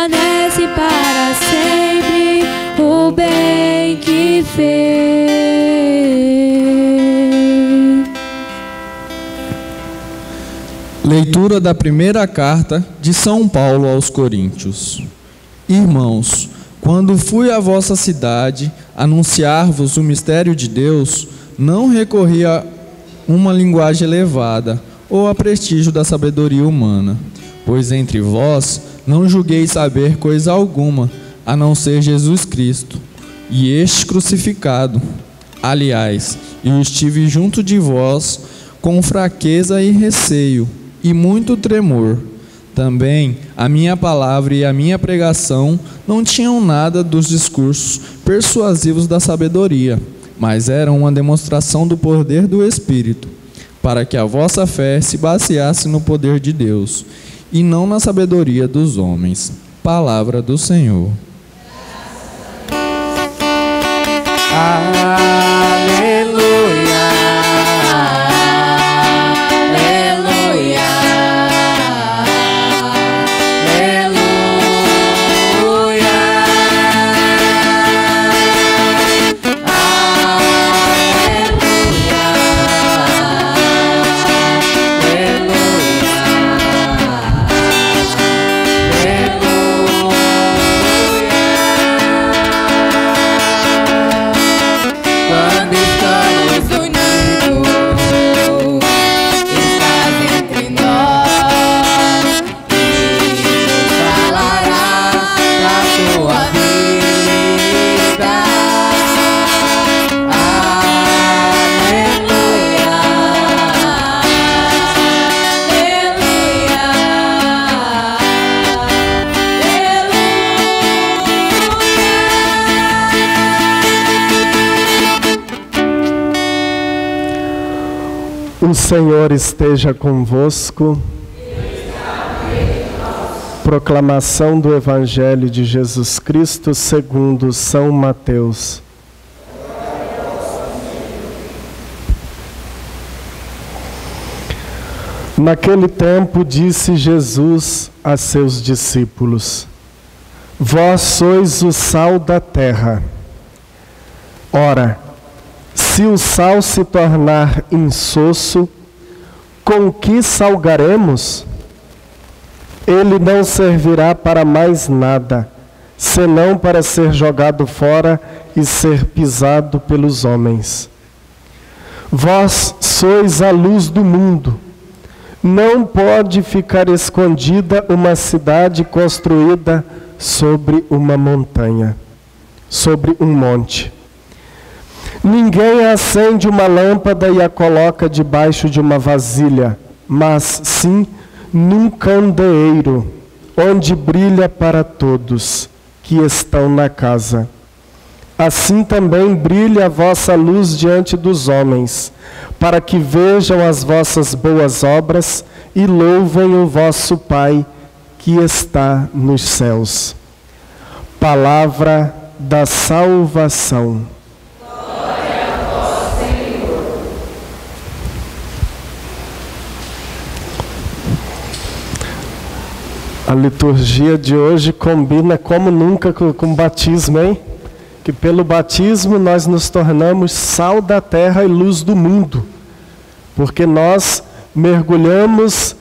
permanece para sempre o bem que fez. Leitura da primeira carta de São Paulo aos Coríntios. Irmãos, quando fui à vossa cidade anunciar-vos o mistério de Deus, não recorri a uma linguagem elevada ou a prestígio da sabedoria humana, pois entre vós não julguei saber coisa alguma, a não ser Jesus Cristo, e este crucificado. Aliás, eu estive junto de vós com fraqueza e receio, e muito tremor. Também a minha palavra e a minha pregação não tinham nada dos discursos persuasivos da sabedoria, mas eram uma demonstração do poder do Espírito, para que a vossa fé se baseasse no poder de Deus, e não na sabedoria dos homens. Palavra do Senhor. Aleluia. O Senhor esteja convosco. Proclamação do Evangelho de Jesus Cristo segundo São Mateus. Naquele tempo disse Jesus a seus discípulos: Vós sois o sal da terra. Ora, se o sal se tornar insosso, com que salgaremos? Ele não servirá para mais nada, senão para ser jogado fora e ser pisado pelos homens. Vós sois a luz do mundo. Não pode ficar escondida uma cidade construída sobre uma montanha, sobre um monte. Ninguém acende uma lâmpada e a coloca debaixo de uma vasilha, mas sim num candeeiro, onde brilha para todos que estão na casa. Assim também brilha a vossa luz diante dos homens, para que vejam as vossas boas obras e louvem o vosso Pai que está nos céus. Palavra da salvação. A liturgia de hoje combina como nunca com o batismo, hein? Que pelo batismo nós nos tornamos sal da terra e luz do mundo. Porque nós mergulhamos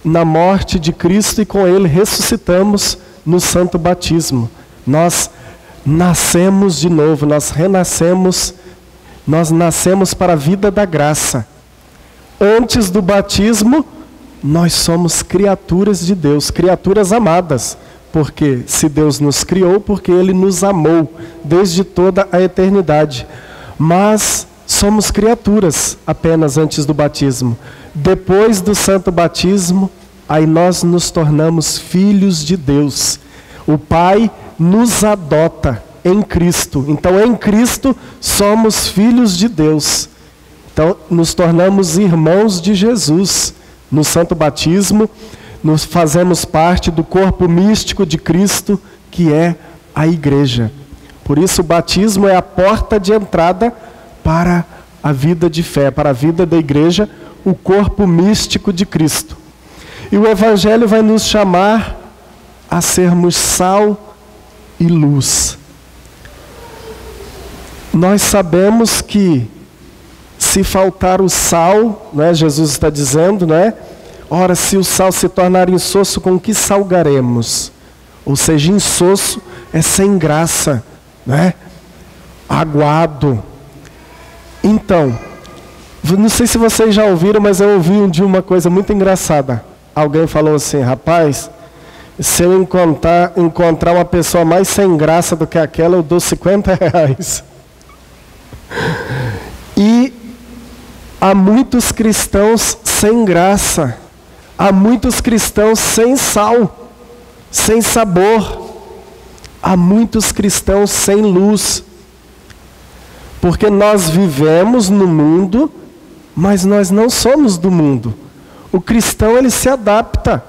na morte de Cristo e com Ele ressuscitamos no santo batismo. Nós nascemos de novo, nós renascemos, nós nascemos para a vida da graça. Antes do batismo, nós somos criaturas de Deus, criaturas amadas, porque se Deus nos criou, porque Ele nos amou desde toda a eternidade. Mas somos criaturas apenas antes do batismo. Depois do santo batismo, aí nós nos tornamos filhos de Deus. O Pai nos adota em Cristo. Então, em Cristo, somos filhos de Deus. Então, nos tornamos irmãos de Jesus. No santo batismo, nos fazemos parte do corpo místico de Cristo, que é a igreja. Por isso o batismo é a porta de entrada para a vida de fé, para a vida da igreja, o corpo místico de Cristo. E o Evangelho vai nos chamar a sermos sal e luz. Nós sabemos que se faltar o sal, né, Jesus está dizendo, né? Ora, se o sal se tornar insosso, com que salgaremos? Ou seja, insosso é sem graça, né? Aguado. Então, não sei se vocês já ouviram, mas eu ouvi um dia uma coisa muito engraçada. Alguém falou assim: rapaz, se eu encontrar uma pessoa mais sem graça do que aquela, eu dou R$50. E há muitos cristãos sem graça, há muitos cristãos sem sal, sem sabor, há muitos cristãos sem luz, porque nós vivemos no mundo, mas nós não somos do mundo. O cristão, ele se adapta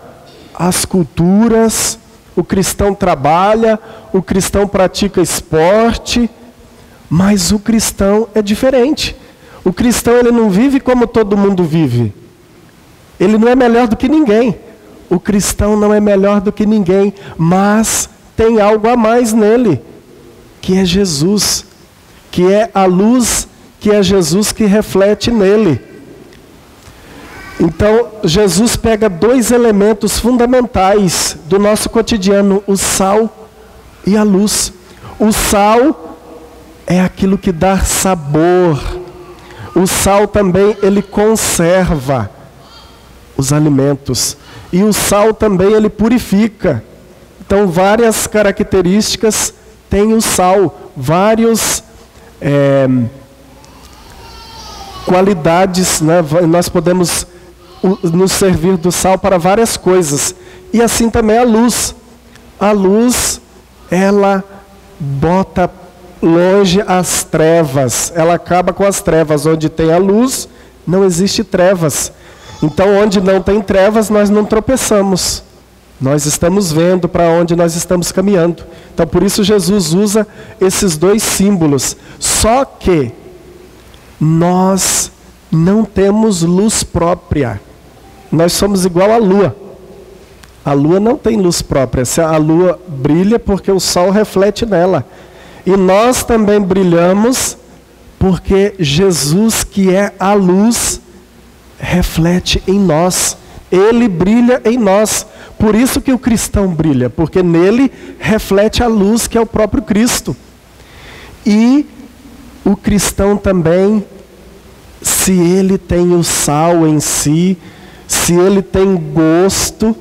às culturas, o cristão trabalha, o cristão pratica esporte, mas o cristão é diferente. O cristão, ele não vive como todo mundo vive. Ele não é melhor do que ninguém. O cristão não é melhor do que ninguém, mas tem algo a mais nele, que é Jesus, que é a luz, que é Jesus que reflete nele. Então, Jesus pega dois elementos fundamentais do nosso cotidiano, o sal e a luz. O sal é aquilo que dá sabor. O sal também, ele conserva os alimentos. E o sal também, ele purifica. Então, várias características tem o sal, várias qualidades, né? Nós podemos nos servir do sal para várias coisas. E assim também a luz. A luz, ela bota longe as trevas. Ela acaba com as trevas. Onde tem a luz, não existe trevas. Então, onde não tem trevas, nós não tropeçamos. Nós estamos vendo para onde nós estamos caminhando. Então, por isso Jesus usa esses dois símbolos. Só que nós não temos luz própria. Nós somos igual à lua. A lua não tem luz própria. A lua brilha porque o sol reflete nela. E nós também brilhamos porque Jesus, que é a luz, reflete em nós. Ele brilha em nós. Por isso que o cristão brilha, porque nele reflete a luz que é o próprio Cristo. E o cristão também, se ele tem o sal em si, se ele tem gosto,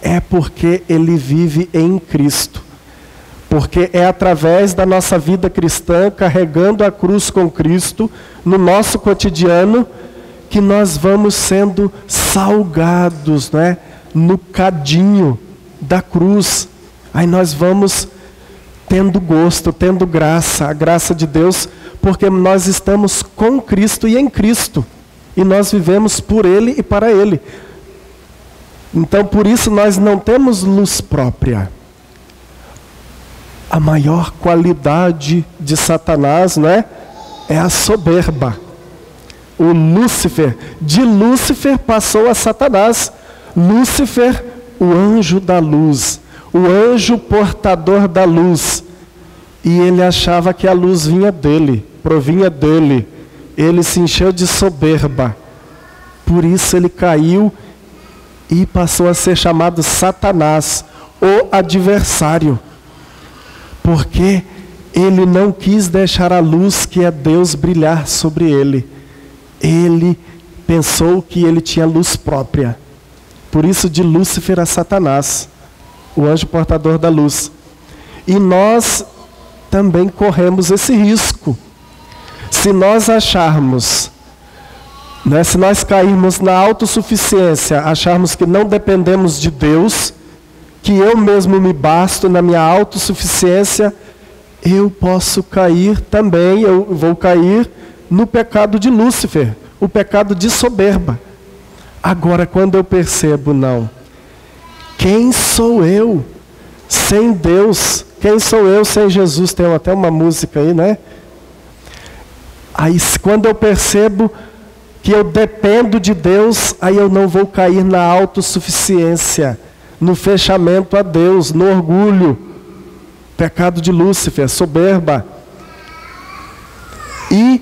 é porque ele vive em Cristo. Porque é através da nossa vida cristã, carregando a cruz com Cristo, no nosso cotidiano, que nós vamos sendo salgados, né? No cadinho da cruz. Aí nós vamos tendo gosto, tendo graça, a graça de Deus, porque nós estamos com Cristo e em Cristo. E nós vivemos por Ele e para Ele. Então, por isso, nós não temos luz própria. A maior qualidade de Satanás, né, é a soberba. O Lúcifer, de Lúcifer passou a Satanás. Lúcifer, o anjo da luz, o anjo portador da luz. E ele achava que a luz vinha dele, provinha dele. Ele se encheu de soberba. Por isso ele caiu e passou a ser chamado Satanás, o adversário. Porque ele não quis deixar a luz que é Deus brilhar sobre ele. Ele pensou que ele tinha luz própria. Por isso, de Lúcifer a Satanás, o anjo portador da luz. E nós também corremos esse risco. Se nós acharmos, né, se nós cairmos na autossuficiência, acharmos que não dependemos de Deus, que eu mesmo me basto na minha autossuficiência, eu posso cair também, eu vou cair no pecado de Lúcifer, o pecado de soberba. Agora, quando eu percebo, não, quem sou eu sem Deus? Quem sou eu sem Jesus? Tem até uma música aí, né? Aí, quando eu percebo que eu dependo de Deus, aí eu não vou cair na autossuficiência, no fechamento a Deus, no orgulho, pecado de Lúcifer, soberba. E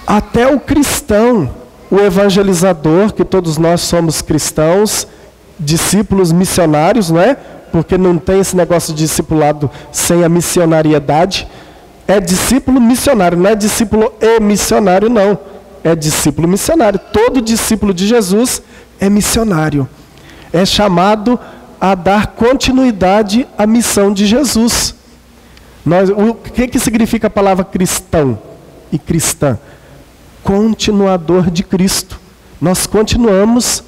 até o cristão, o evangelizador, que todos nós somos cristãos, discípulos missionários, não é? Porque não tem esse negócio de discipulado sem a missionariedade. É discípulo missionário, não é discípulo e missionário, não. É discípulo missionário. Todo discípulo de Jesus é missionário. É chamado a dar continuidade à missão de Jesus. O que significa a palavra cristão e cristã? Continuador de Cristo. Nós continuamos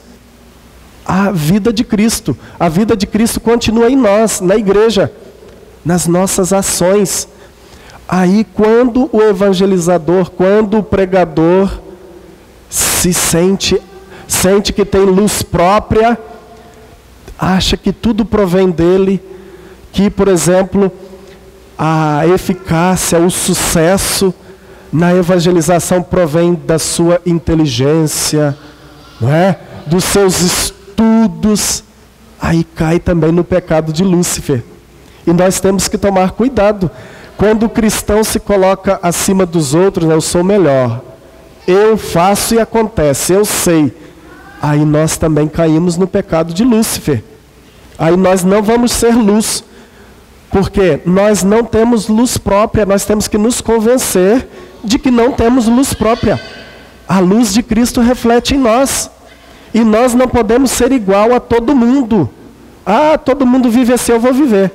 a vida de Cristo. A vida de Cristo continua em nós, na igreja, nas nossas ações. Aí quando o evangelizador, quando o pregador se sente que tem luz própria, acha que tudo provém dele, que, por exemplo, a eficácia, o sucesso na evangelização provém da sua inteligência, não é? Dos seus estudos, aí cai também no pecado de Lúcifer. E nós temos que tomar cuidado. Quando o cristão se coloca acima dos outros, eu sou melhor, eu faço e acontece, eu sei. Aí nós também caímos no pecado de Lúcifer. Aí nós não vamos ser luz, porque nós não temos luz própria, nós temos que nos convencer de que não temos luz própria. A luz de Cristo reflete em nós. E nós não podemos ser igual a todo mundo. Ah, todo mundo vive assim, eu vou viver.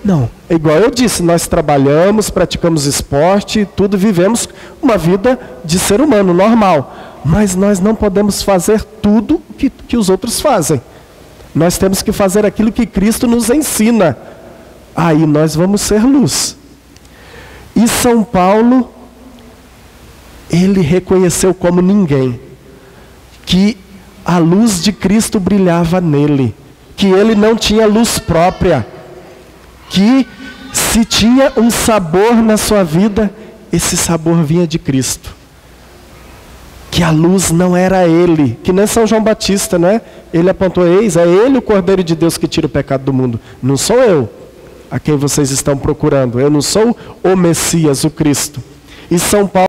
Não, é igual eu disse, nós trabalhamos, praticamos esporte, tudo, vivemos uma vida de ser humano, normal. Mas nós não podemos fazer tudo que os outros fazem. Nós temos que fazer aquilo que Cristo nos ensina. Aí nós vamos ser luz. E São Paulo, ele reconheceu como ninguém que a luz de Cristo brilhava nele, que ele não tinha luz própria, que se tinha um sabor na sua vida, esse sabor vinha de Cristo. Que a luz não era ele, que nem São João Batista, né? Ele apontou, eis, é ele o Cordeiro de Deus que tira o pecado do mundo. Não sou eu, a quem vocês estão procurando. Eu não sou o Messias, o Cristo. E São Paulo